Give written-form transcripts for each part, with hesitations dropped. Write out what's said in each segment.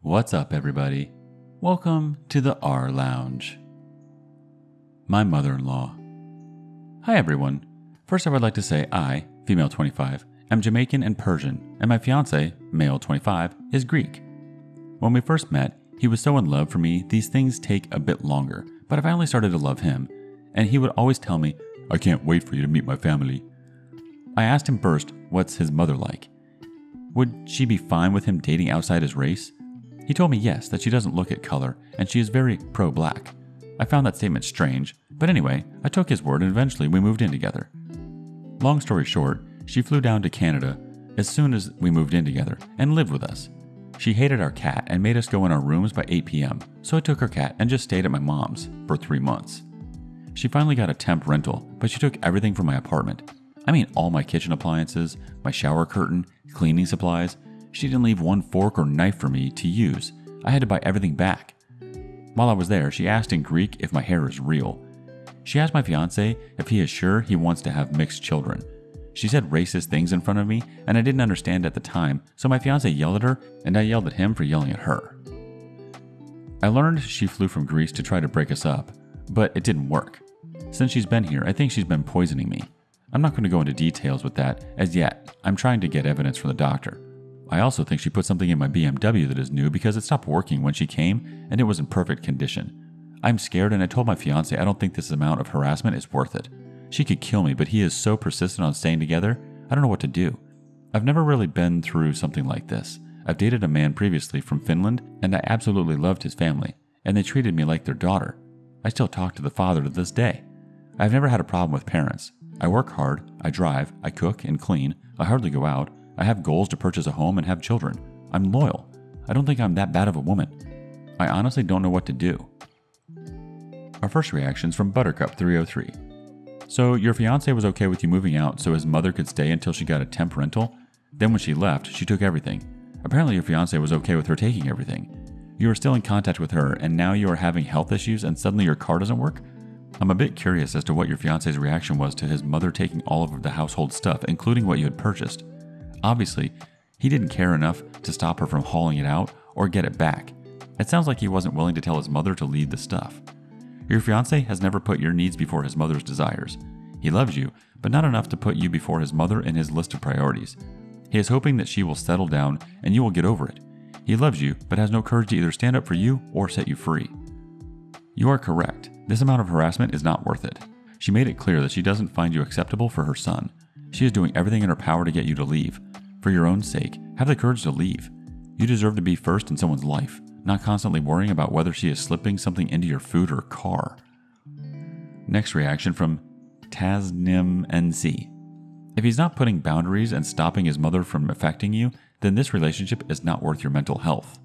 What's up, everybody? Welcome to the rLounge. My mother-in-law. Hi, everyone. First, I would like to say I, female 25, am Jamaican and Persian, and my fiance, male 25, is Greek. When we first met, he was so in love for me, these things take a bit longer, but I finally started to love him, and he would always tell me, I can't wait for you to meet my family. I asked him first, what's his mother like? Would she be fine with him dating outside his race? He told me yes, that she doesn't look at color, and she is very pro-black. I found that statement strange, but anyway, I took his word and eventually we moved in together. Long story short, she flew down to Canada as soon as we moved in together and lived with us. She hated our cat and made us go in our rooms by 8 p.m., so I took her cat and just stayed at my mom's for 3 months. She finally got a temp rental, but she took everything from my apartment. I mean all my kitchen appliances, my shower curtain, cleaning supplies. She didn't leave one fork or knife for me to use. I had to buy everything back. While I was there, she asked in Greek if my hair is real. She asked my fiance if he is sure he wants to have mixed children. She said racist things in front of me, and I didn't understand at the time, so my fiance yelled at her, and I yelled at him for yelling at her. I learned she flew from Greece to try to break us up, but it didn't work. Since she's been here, I think she's been poisoning me. I'm not going to go into details with that, as yet I'm trying to get evidence from the doctor. I also think she put something in my BMW that is new because it stopped working when she came and it was in perfect condition. I'm scared and I told my fiance I don't think this amount of harassment is worth it. She could kill me, but he is so persistent on staying together, I don't know what to do. I've never really been through something like this. I've dated a man previously from Finland and I absolutely loved his family, and they treated me like their daughter. I still talk to the father to this day. I've never had a problem with parents. I work hard, I drive, I cook and clean, I hardly go out. I have goals to purchase a home and have children. I'm loyal. I don't think I'm that bad of a woman. I honestly don't know what to do. Our first reaction is from Buttercup303. So your fiance was okay with you moving out so his mother could stay until she got a temp rental? Then when she left, she took everything. Apparently your fiance was okay with her taking everything. You are still in contact with her and now you are having health issues and suddenly your car doesn't work? I'm a bit curious as to what your fiance's reaction was to his mother taking all of the household stuff, including what you had purchased. Obviously, he didn't care enough to stop her from hauling it out or get it back. It sounds like he wasn't willing to tell his mother to leave the stuff. Your fiance has never put your needs before his mother's desires. He loves you, but not enough to put you before his mother in his list of priorities. He is hoping that she will settle down and you will get over it. He loves you, but has no courage to either stand up for you or set you free. You are correct. This amount of harassment is not worth it. She made it clear that she doesn't find you acceptable for her son. She is doing everything in her power to get you to leave. For your own sake, have the courage to leave. You deserve to be first in someone's life, not constantly worrying about whether she is slipping something into your food or car. Next reaction from TazNimNC. If he's not putting boundaries and stopping his mother from affecting you, then this relationship is not worth your mental health.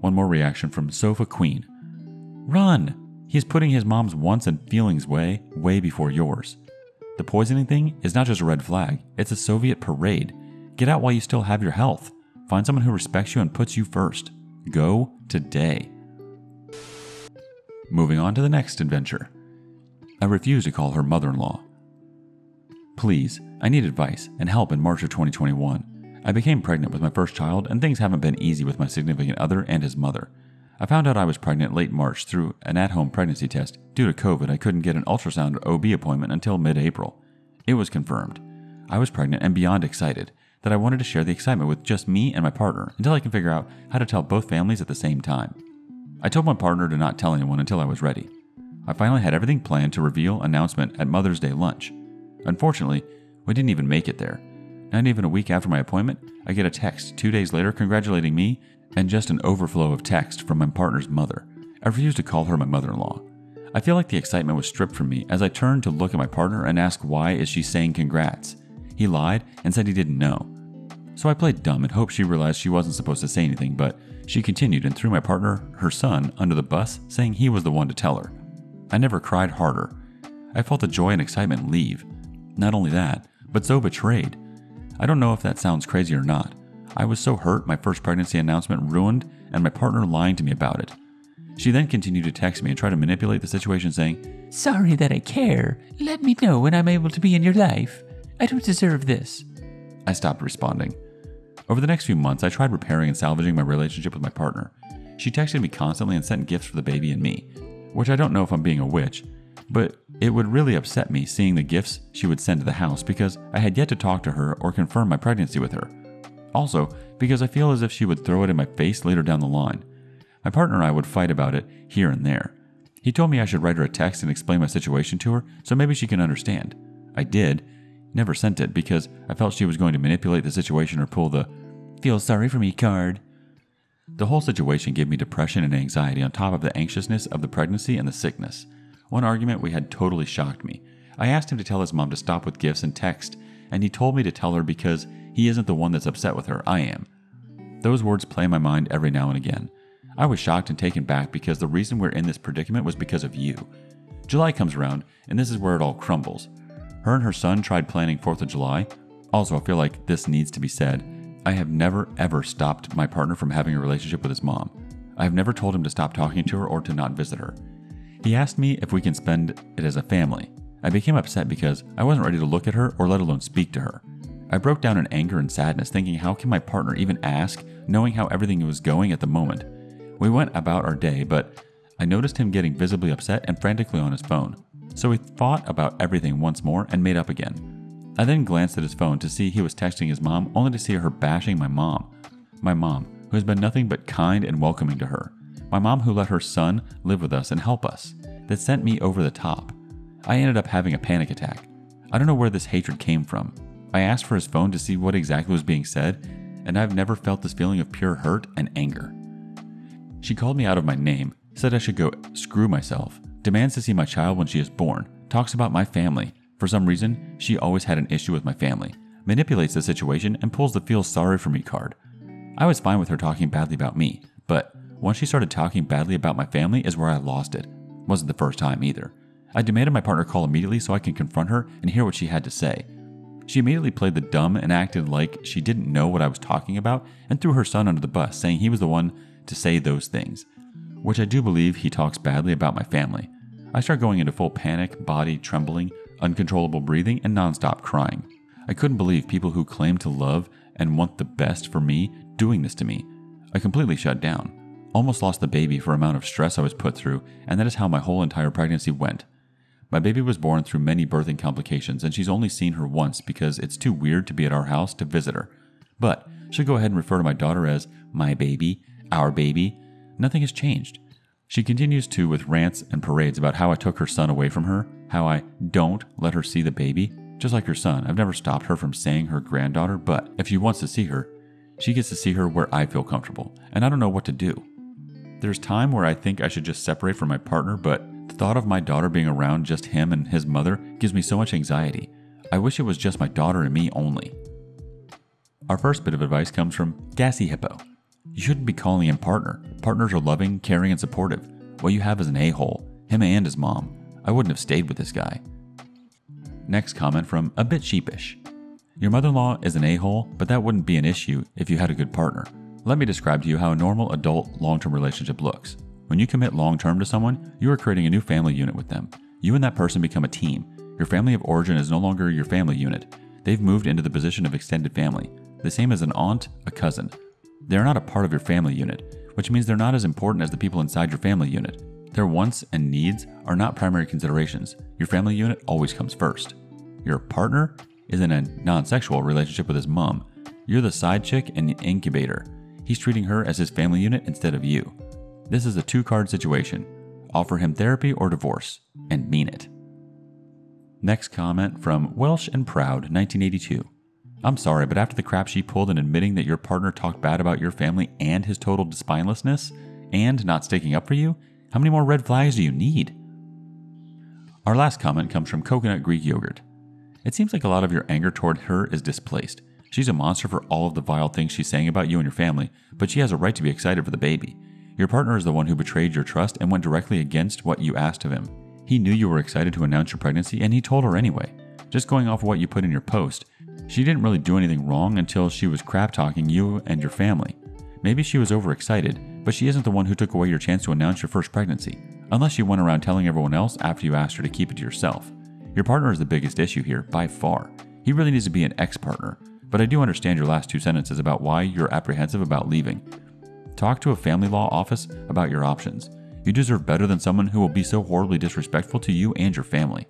One more reaction from Sofa Queen. Run! He is putting his mom's wants and feelings way before yours. The poisoning thing is not just a red flag, it's a Soviet parade. Get out while you still have your health. Find someone who respects you and puts you first. Go today. Moving on to the next adventure. I refuse to call her mother-in-law. Please, I need advice and help in March of 2021. I became pregnant with my first child and things haven't been easy with my significant other and his mother. I found out I was pregnant late March through an at-home pregnancy test. Due to COVID, I couldn't get an ultrasound OB appointment until mid-April. It was confirmed. I was pregnant and beyond excited that I wanted to share the excitement with just me and my partner until I can figure out how to tell both families at the same time. I told my partner to not tell anyone until I was ready. I finally had everything planned to reveal announcement at Mother's Day lunch. Unfortunately, we didn't even make it there. Not even a week after my appointment, I get a text 2 days later congratulating me and just an overflow of text from my partner's mother. I refused to call her my mother-in-law. I feel like the excitement was stripped from me as I turned to look at my partner and ask why is she saying congrats. He lied and said he didn't know. So I played dumb and hoped she realized she wasn't supposed to say anything, but she continued and threw my partner, her son, under the bus, saying he was the one to tell her. I never cried harder. I felt the joy and excitement leave. Not only that, but so betrayed. I don't know if that sounds crazy or not. I was so hurt my first pregnancy announcement ruined and my partner lying to me about it. She then continued to text me and try to manipulate the situation saying, "Sorry that I care. Let me know when I'm able to be in your life. I don't deserve this." I stopped responding. Over the next few months, I tried repairing and salvaging my relationship with my partner. She texted me constantly and sent gifts for the baby and me, which I don't know if I'm being a witch, but it would really upset me seeing the gifts she would send to the house because I had yet to talk to her or confirm my pregnancy with her. Also, because I feel as if she would throw it in my face later down the line. My partner and I would fight about it here and there. He told me I should write her a text and explain my situation to her so maybe she can understand. I did, never sent it because I felt she was going to manipulate the situation or pull the "feel sorry for me" card. The whole situation gave me depression and anxiety on top of the anxiousness of the pregnancy and the sickness. One argument we had totally shocked me. I asked him to tell his mom to stop with gifts and text, and he told me to tell her because he isn't the one that's upset with her, I am. Those words play in my mind every now and again. I was shocked and taken back because the reason we're in this predicament was because of you. July comes around, and this is where it all crumbles. Her and her son tried planning 4th of July. Also, I feel like this needs to be said. I have never ever stopped my partner from having a relationship with his mom. I have never told him to stop talking to her or to not visit her. He asked me if we can spend it as a family. I became upset because I wasn't ready to look at her or let alone speak to her. I broke down in anger and sadness thinking how can my partner even ask, knowing how everything was going at the moment. We went about our day, but I noticed him getting visibly upset and frantically on his phone. So we thought about everything once more and made up again. I then glanced at his phone to see he was texting his mom, only to see her bashing my mom. My mom, who has been nothing but kind and welcoming to her. My mom who let her son live with us and help us. That sent me over the top. I ended up having a panic attack. I don't know where this hatred came from. I asked for his phone to see what exactly was being said, and I've never felt this feeling of pure hurt and anger. She called me out of my name, said I should go screw myself, demands to see my child when she is born, talks about my family. For some reason, she always had an issue with my family, manipulates the situation, and pulls the "feel sorry for me" card. I was fine with her talking badly about me, but once she started talking badly about my family is where I lost it. Wasn't the first time either. I demanded my partner call immediately so I can confront her and hear what she had to say. She immediately played the dumb and acted like she didn't know what I was talking about and threw her son under the bus, saying he was the one to say those things, which I do believe he talks badly about my family. I start going into full panic, body trembling, uncontrollable breathing, and nonstop crying. I couldn't believe people who claim to love and want the best for me doing this to me. I completely shut down. Almost lost the baby for the amount of stress I was put through, and that is how my whole entire pregnancy went. My baby was born through many birthing complications, and she's only seen her once because it's too weird to be at our house to visit her. But she'll go ahead and refer to my daughter as my baby, our baby. Nothing has changed. She continues to with rants and parades about how I took her son away from her, how I don't let her see the baby. Just like her son, I've never stopped her from saying her granddaughter, but if she wants to see her, she gets to see her where I feel comfortable, and I don't know what to do. There's time where I think I should just separate from my partner, but the thought of my daughter being around just him and his mother gives me so much anxiety. I wish it was just my daughter and me only. Our first bit of advice comes from Gassy Hippo. You shouldn't be calling him partner. Partners are loving, caring, and supportive. What you have is an a-hole, him and his mom. I wouldn't have stayed with this guy. Next comment from A Bit Sheepish. Your mother-in-law is an a-hole, but that wouldn't be an issue if you had a good partner. Let me describe to you how a normal adult long-term relationship looks. When you commit long-term to someone, you are creating a new family unit with them. You and that person become a team. Your family of origin is no longer your family unit. They've moved into the position of extended family, the same as an aunt, a cousin. They are not a part of your family unit, which means they're not as important as the people inside your family unit. Their wants and needs are not primary considerations. Your family unit always comes first. Your partner is in a non-sexual relationship with his mom. You're the side chick and the incubator. He's treating her as his family unit instead of you. This is a 2-card situation. Offer him therapy or divorce, and mean it. Next comment from Welsh and Proud, 1982. I'm sorry, but after the crap she pulled in admitting that your partner talked bad about your family and his total spinelessness, and not sticking up for you, how many more red flags do you need? Our last comment comes from Coconut Greek Yogurt. It seems like a lot of your anger toward her is displaced. She's a monster for all of the vile things she's saying about you and your family, but she has a right to be excited for the baby. Your partner is the one who betrayed your trust and went directly against what you asked of him. He knew you were excited to announce your pregnancy, and he told her anyway. Just going off of what you put in your post, she didn't really do anything wrong until she was crap-talking you and your family. Maybe she was overexcited, but she isn't the one who took away your chance to announce your first pregnancy, unless you went around telling everyone else after you asked her to keep it to yourself. Your partner is the biggest issue here, by far. He really needs to be an ex-partner. but I do understand your last 2 sentences about why you're apprehensive about leaving. Talk to a family law office about your options. You deserve better than someone who will be so horribly disrespectful to you and your family.